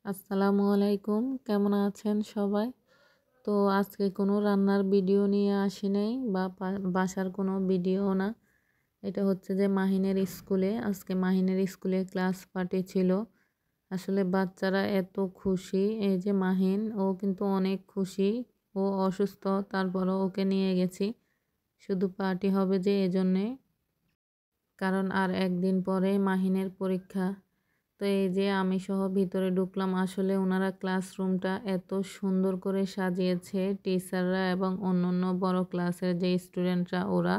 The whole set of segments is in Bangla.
আসসালামু আলাইকুম, কেমন আছেন সবাই? তো আজকে কোনো রান্নার ভিডিও নিয়ে আসি নাই বা বাসার কোনো ভিডিও না। এটা হচ্ছে যে মাহিনের স্কুলে আজকে মাহিনের স্কুলে ক্লাস পার্টি ছিল। আসলে বাচ্চারা এত খুশি, এই যে মাহিন ও কিন্তু অনেক খুশি। ও অসুস্থ, তারপরও ওকে নিয়ে গেছি শুধু পার্টি হবে যে এজন্যে। কারণ আর একদিন পরে মাহিনের পরীক্ষা। তো এই যে আমি সহ ভিতরে ঢুকলাম। আসলে ওনারা ক্লাসরুমটা এত সুন্দর করে সাজিয়েছে টিচাররা এবং অন্যান্য বড় ক্লাসের যে স্টুডেন্টরা ওরা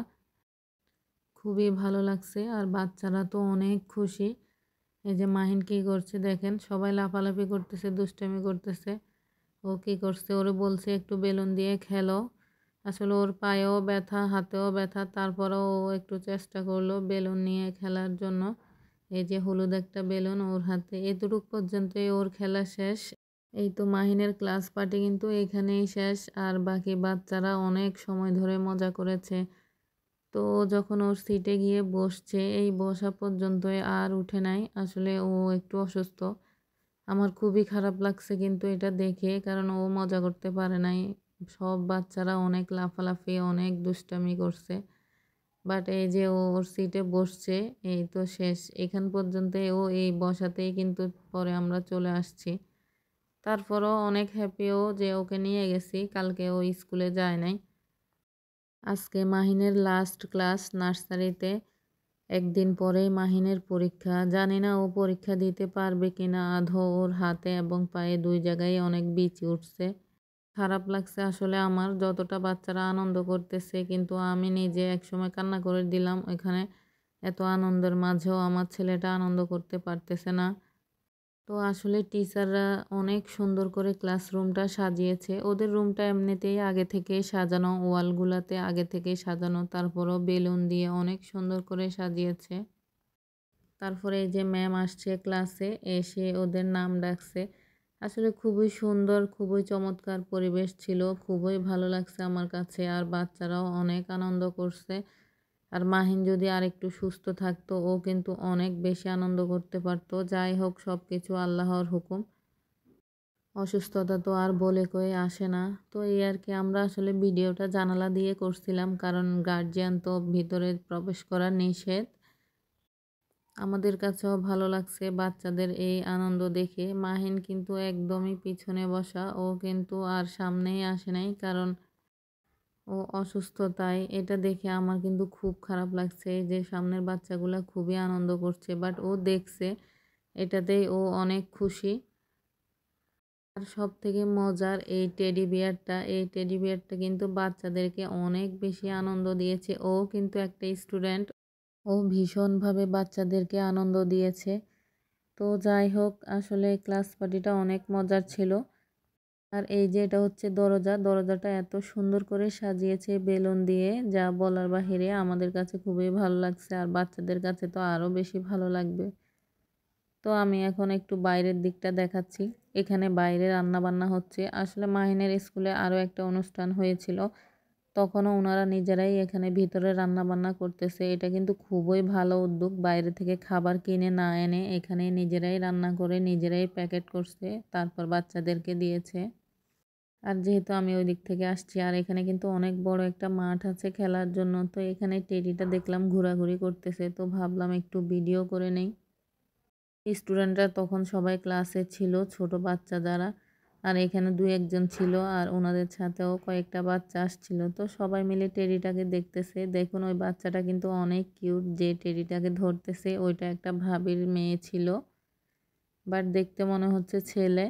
খুবই ভালো লাগছে। আর বাচ্চারা তো অনেক খুশি। এই যে মাহিন কি করছে দেখেন, সবাই লাফালাফি করতেছে, দুষ্টামি করতেছে। ও কি করছে, ওরে বলছে একটু বেলুন দিয়ে খেলো। আসলে ওর পায়েও ব্যথা, হাতেও ব্যথা, তারপরেও ও একটু চেষ্টা করলো বেলুন নিয়ে খেলার জন্য। এই যে হলুদ একটা বেলুন ওর হাতে, এতটুক পর্যন্তই ওর খেলা শেষ। এই তো মাহিনের ক্লাস পার্টি কিন্তু এখানেই শেষ। আর বাকি বাচ্চারা অনেক সময় ধরে মজা করেছে। তো যখন ওর সিটে গিয়ে বসছে, এই বসা পর্যন্তই আর উঠে নাই। আসলে ও একটু অসুস্থ। আমার খুবই খারাপ লাগছে কিন্তু এটা দেখে, কারণ ও মজা করতে পারে নাই। সব বাচ্চারা অনেক লাফালাফি, অনেক দুষ্টামি করছে। বাট এই যে ও ওর সিটে বসছে, এই তো শেষ। এখান পর্যন্ত ও এই বসাতেই কিন্তু পরে আমরা চলে আসছি। তারপরও অনেক হ্যাপি ও যে ওকে নিয়ে গেছি, কালকে ও স্কুলে যায় নাই। আজকে মাহিনের লাস্ট ক্লাস নার্সারিতে। একদিন পরেই মাহিনের পরীক্ষা। জানি না ও পরীক্ষা দিতে পারবে কিনা। আধো ওর হাতে এবং পায়ে দুই জায়গায় অনেক বিচি উঠছে। খারাপ লাগছে আসলে আমার, যতটা বাচ্চারা আনন্দ করতেছে কিন্তু আমি নিজে একসময় কান্না করে দিলাম। এখানে এত আনন্দের মাঝেও আমার ছেলেটা আনন্দ করতে পারতেছে না। তো আসলে টিচাররা অনেক সুন্দর করে ক্লাসরুমটা সাজিয়েছে। ওদের রুমটা এমনিতেই আগে থেকেই সাজানো, ওয়ালগুলাতে আগে থেকেই সাজানো, তারপরও বেলুন দিয়ে অনেক সুন্দর করে সাজিয়েছে। তারপরে এই যে ম্যাম আসছে ক্লাসে, এসে ওদের নাম ডাকছে। আসলে খুবই সুন্দর, খুবই চমৎকার পরিবেশ ছিল। খুবই ভালো লাগছে আমার কাছে। আর বাচ্চারাও অনেক আনন্দ করছে। আর মাহিন যদি আরেকটু সুস্থ থাকতো, ও কিন্তু অনেক বেশি আনন্দ করতে পারতো। যাই হোক, সবকিছু আল্লাহর হুকুম। অসুস্থতা তো আর বলে কয়ে আসে না। তো এই আর কি, আমরা আসলে ভিডিওটা জানালা দিয়ে করছিলাম, কারণ গার্জিয়ান তো ভিতরে প্রবেশ করা নিষেধ। আমাদের কাছেও ভালো লাগছে বাচ্চাদের এই আনন্দ দেখে। মাহিন কিন্তু একদমই পিছনে বসা, ও কিন্তু আর সামনেই আসে নাই, কারণ ও অসুস্থ। তাই এটা দেখে আমার কিন্তু খুব খারাপ লাগছে যে সামনের বাচ্চাগুলা খুবই আনন্দ করছে, বাট ও দেখছে, এটাতেই ও অনেক খুশি। আর সব থেকে মজার এই টেডি বিয়ারটা, এই টেডি বিয়ারটা কিন্তু বাচ্চাদেরকে অনেক বেশি আনন্দ দিয়েছে। ও কিন্তু একটা স্টুডেন্ট, ও ভীষণভাবে বাচ্চাদেরকে আনন্দ দিয়েছে। তো যাই হোক, আসলে ক্লাস পার্টিটা অনেক মজার ছিল। আর এই যে এটা হচ্ছে দরজা, দরজাটা এত সুন্দর করে সাজিয়েছে বেলুন দিয়ে, যা বলার বাহিরে। আমাদের কাছে খুবই ভালো লাগছে, আর বাচ্চাদের কাছে তো আরও বেশি ভালো লাগবে। তো আমি এখন একটু বাইরের দিকটা দেখাচ্ছি। এখানে বাইরে রান্না বান্না হচ্ছে। আসলে মাহিনের স্কুলে আরও একটা অনুষ্ঠান হয়েছিল, তখনও ওনারা নিজেরাই এখানে ভিতরে রান্না বান্না করতেছে। এটা কিন্তু খুবই ভালো উদ্যোগ, বাইরে থেকে খাবার কিনে না এনে এখানে নিজেরাই রান্না করে নিজেরাই প্যাকেট করছে, তারপর বাচ্চাদেরকে দিয়েছে। আর যেহেতু আমি ওই দিক থেকে আসছি, আর এখানে কিন্তু অনেক বড় একটা মাঠ আছে খেলার জন্য। তো এখানে টেডিটা দেখলাম ঘোরাঘুরি করতেছে, তো ভাবলাম একটু ভিডিও করে নেই। স্টুডেন্টরা তখন সবাই ক্লাসে ছিল, ছোট বাচ্চা যারা। আর এখানে দুই একজন ছিল, আর ওনাদের সাথেও কয়েকটা বাচ্চা আসছিল। তো সবাই মিলে টেডিটাকে দেখতেছে। দেখুন ওই বাচ্চাটা কিন্তু অনেক কিউট, যে টেডিটাকে ধরতেছে ওইটা একটা ভাবির মেয়ে ছিল, বাট দেখতে মনে হচ্ছে ছেলে।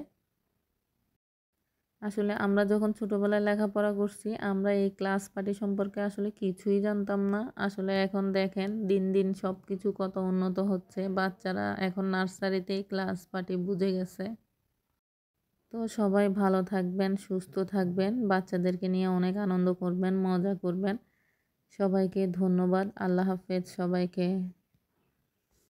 আসলে আমরা যখন ছোটবেলায় লেখাপড়া করছি, আমরা এই ক্লাস পার্টি সম্পর্কে আসলে কিছুই জানতাম না। আসলে এখন দেখেন দিন দিন সব কিছু কত উন্নত হচ্ছে। বাচ্চারা এখন নার্সারিতেই ক্লাস পার্টি বুঝে গেছে। তো সবাই ভালো থাকবেন, সুস্থ থাকবেন, বাচ্চাদেরকে নিয়ে অনেক আনন্দ করবেন, মজা করবেন। সবাইকে ধন্যবাদ। আল্লাহ হাফেজ সবাইকে।